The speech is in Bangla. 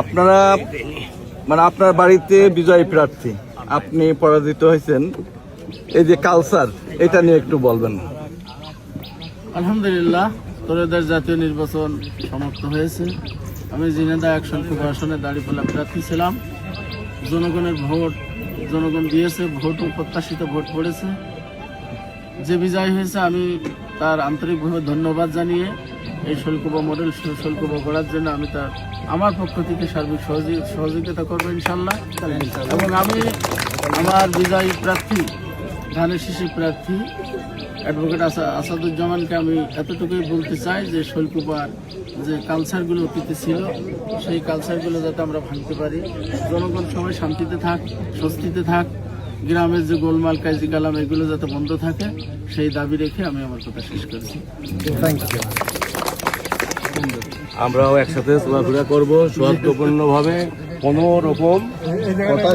আপনারা মানে আপনার বাড়িতে বিজয়ী প্রার্থী, আপনি পরাজিত হয়েছেন, এই যে কালচার, এটা নিয়ে একটু বলবেন। আলহামদুলিল্লাহ, ত্রয়োদশ জাতীয় নির্বাচন সমাপ্ত হয়েছে। আমি ঝিনাইদহ ১ আসনে দাঁড়িপাল্লা প্রার্থী ছিলাম। জনগণের ভোট জনগণ দিয়েছে, ভোট প্রত্যাশিত ভোট পড়েছে। যে বিজয় হয়েছে আমি তার আন্তরিকভাবে ধন্যবাদ জানিয়ে এই শৈলকুপা মডেল শৈলকুপা গড়ার জন্য আমি তার আমার পক্ষ থেকে সার্বিক সহযোগিতা করবো ইনশাল্লাহ। এবং আমি আমার বিজয়ী প্রার্থী, ধানের শীষী প্রার্থী অ্যাডভোকেট আসাদুজ্জামানকে আমি এতটুকুই বলতে চাই যে শৈলকুপার যে কালচারগুলো অতীতে ছিল সেই কালচারগুলো যাতে আমরা ভাঙতে পারি, জনগণ সবাই শান্তিতে থাক, স্বস্তিতে থাক, গ্রামের যে গোলমাল কাজি কালাম এগুলো যাতে বন্ধ থাকে, সেই দাবি রেখে আমি আমার কথা শেষ করছি। আমরাও একসাথে চলাফেরা করবো সৌহার্দ্যপূর্ণভাবে, কোনো রকম কথা